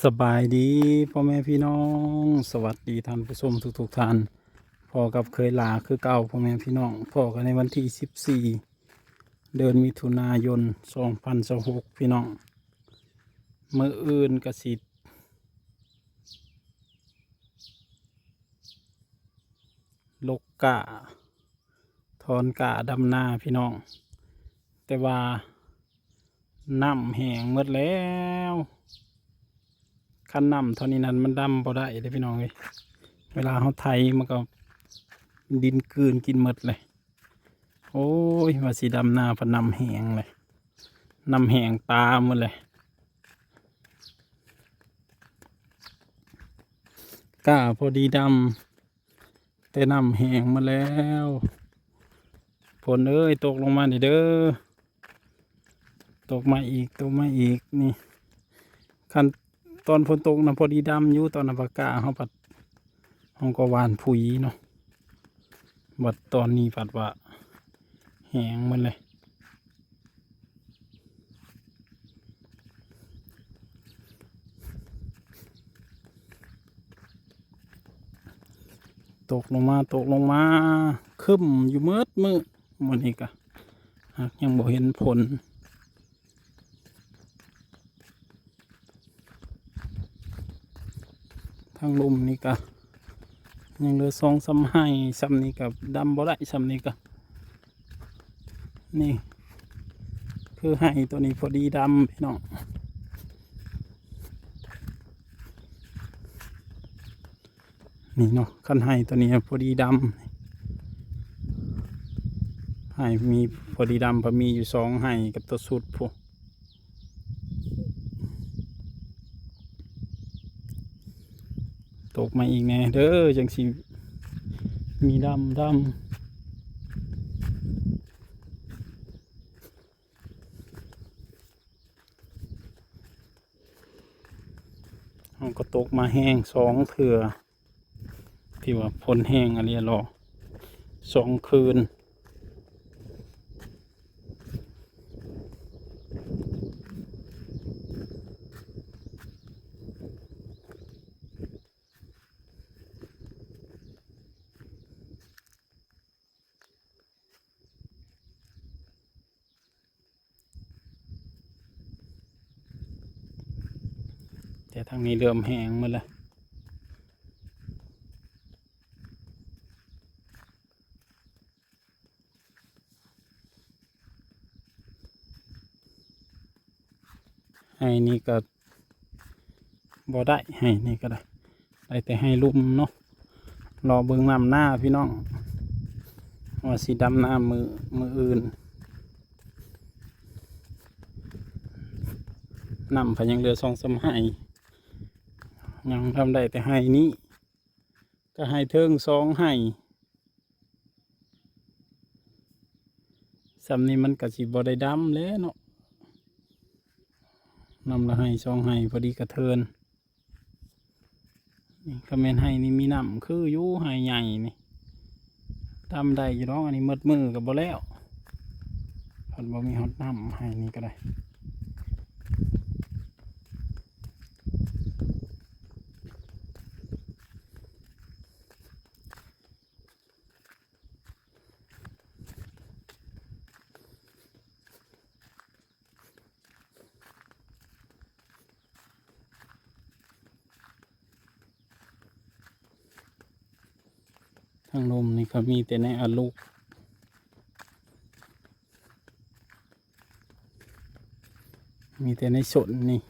สบายดีพ่อแม่พี่น้องสวัสดีท่านผู้ชมทุกท่านพอกับเคยลาคือเก่าพ่อแม่พี่น้องพอกันในวันที่14เดือนมิถุนายน2026พี่น้องมื้ออื่นกสิลกกะถอนกะดำนาพี่น้องแต่ว่าน้ำแห้งหมดแล้วคันน้ำเท่านี้นั้นมันดำบ่ได้เลยพี่น้องเลยเวลาเขาไถมันก็ดินกืนกินหมดเลยโอ้ยว่าสีดำหน้าพน้ำแห้งเลยน้ำแห้งตามหมดเลยก้าพอดีดำแต่น้ำแห้งมาแล้วฝนเอ้ยตกลงมาเด้อตกมาอีกนี่คันตอนฝนตกนะพอดีดำอยู่ตอนอากาศเขาปัดห้องก็หวานผุยเนาะบัดตอนนี้ปัดว่าแห้งมันเลยตกลงมาคึมอยู่มืดมันอีกอะหากยังบ่เห็นผลทางลมนี่กะยังเหลือ2-3ให้ซ้ำนี้กับดำบ่ได้ซ้ำนี้กะนี่คือให้ตัวนี้พอดีดำพี่น้องนี่เนาะคันให้ตัวนี้พอดีดำให้มีพอดีดำพอมีอยู่2ให้กับตัวสุดพวกตกมาอีกแน่เด้อจังสิมีดำมันก็ตกมาแห้ง2เถื่อที่ว่าพ้นแห้งอะไรรอ2 คืนแต่ทางนี้เริ่มแห้งหมดแล้วให้นี่ก็บ่ได้ให้นี่ก็ได้แต่ให้ลุ่มเนาะรอเบิ่งน้ำหน้าพี่น้องว่าสีดำหน้ามืออื่นน้ำพยังเหลือ2-3ให้ยังทำได้แต่ให้นี้ก็ให้เทิง2ให้สำนี้มันก็สิบ่ได้ดำแล้วเนาะนำละให้2ให้พอดีกระเทินนี่ก็แม่นให้นี่มีน้ำคืออยู่ให้ใหญ่นี่ทำได้อยู่น้องอันนี้มืดมือกับบ่แล้วพันบ่มีฮอตน้ำให้นี่ก็ได้ทางลมนี่ก็มีแต่ในอลูกมีแต่ในสนนี่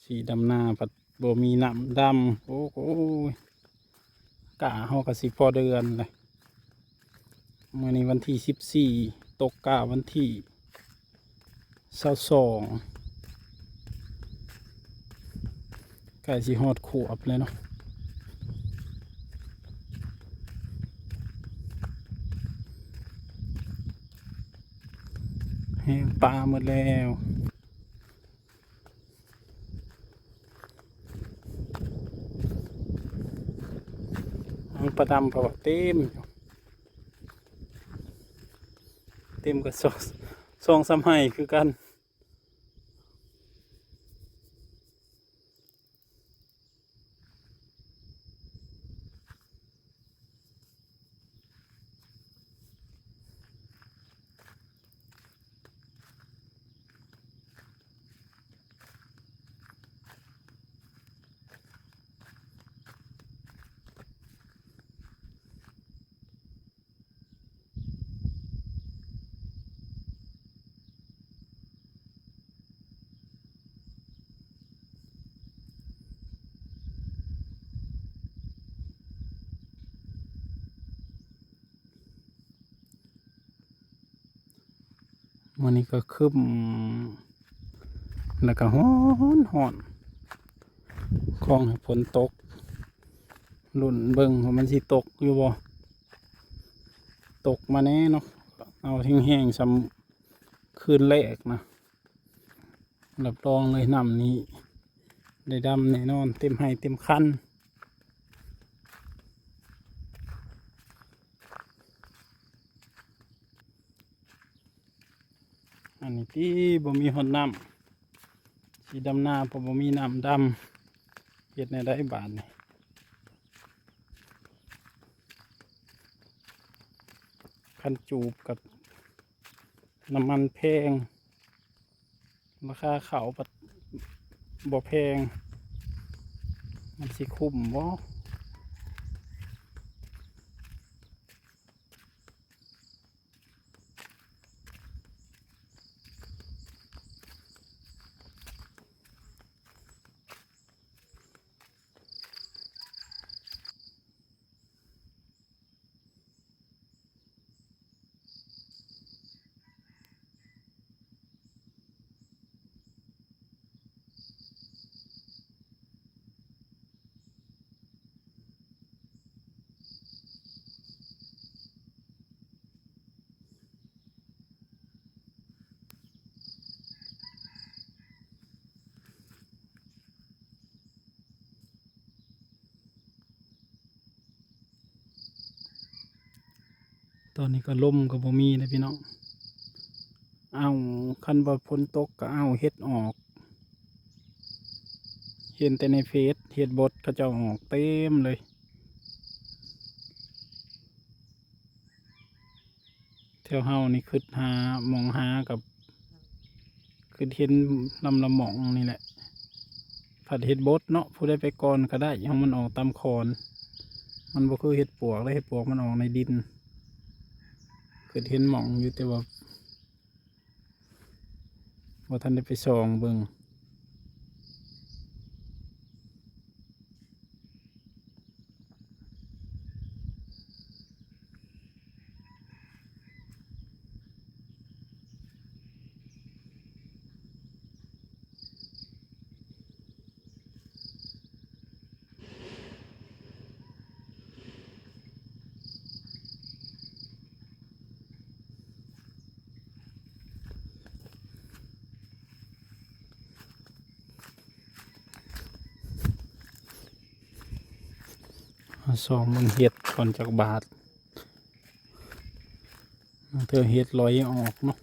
สีดำหน้าผัดบ่มีน้ำดำโอ้โหกะเฮาก็สิพอเดือนเลยเมื่อนี้วันที่14ตกกะวันที่22ใกล้สิฮอดขวบเลยเนาะแห้งปลาหมดแล้วปลาดำปลาเต็ม เต็มกับซองซ้ำให้คือกันมันนี้ก็คึมแล้วก็ฮ้อนคลองให้ฝนตกลุ่นเบิ่งว่ามันสิตกอยู่บ่ตกมาแน่เนาะเอาแห้งๆซ้ำคืนแรกนะรับรองเลยน้ำนี้ได้ดำแน่นอนเต็มให้เต็มคันอันนี้ที่บ่มีหอดน้ำสีดำหน้าเพราะบ่มีน้ำดำเฮ็ดในได้บาทนี่คันจูบกับน้ำมันแพงราคาเขาวบ่แพงมันสิคุ้มบ่ตอนนี้ก็ลมก็บ่มีนะพี่น้องเอาคันบ่ฝนตกก็เอาเฮ็ดออกเห็นแต่ในเฟซเฮ็ดบดเขาเจ้าออกเต็มเลยแถวเฮานี่คือหามองหากับคือเห็นลำละหมองนี่แหละผัดเฮ็ดบดเนาะผู้ได้ไปก่อนก็ได้ยังมันออกตามคอนมันบ่คือเฮ็ดปวกแล้วเฮ็ดปวกมันออกในดินคือเห็นหมองอยู่แต่ว่าท่านได้ไปส่องเบิ่งส่องมันเห็ดก่อนจากบาทเธอเห็ดลอยออกเนาะ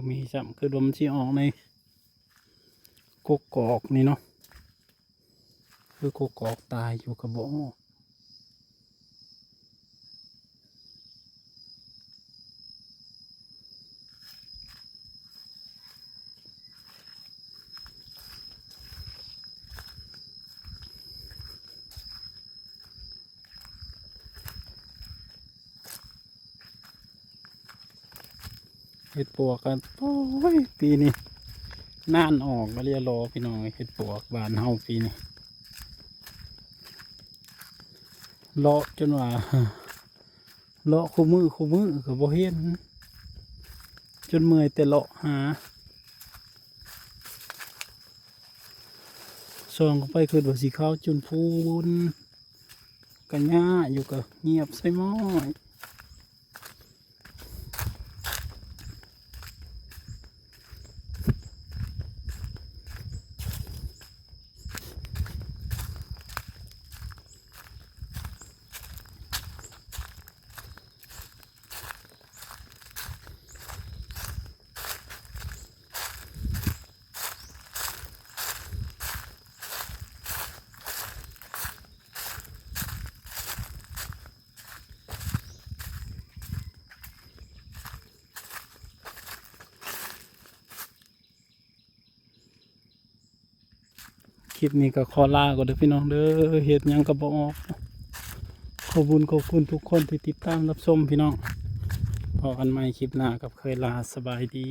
มีจำคือลมที่ออกในกกอกนี่เนาะคือกกอกตายอยู่กระบอก เห็ดปวกกันโอ้ยปีนี้น่านออกก็เรียรอพี่น้องเห็ดปวกบานเฮาปีนี้เลาะจนว่าเลาะคู่มือก็บ่เห็นจนเมื่อยแต่เลาะหาส่องเข้าไปคือว่าสีขาวจนพูนกันหญ้าอยู่ก็เงียบใส่หม้อยคลิปนี้ก็ขอลาก่อนเด้อพี่น้องเด้อเฮ็ดหยังก็บ่ออกขอบคุณทุกคนที่ติดตามรับชมพี่น้องพอกันใหม่คลิปหน้ากับเคยลาสบายดี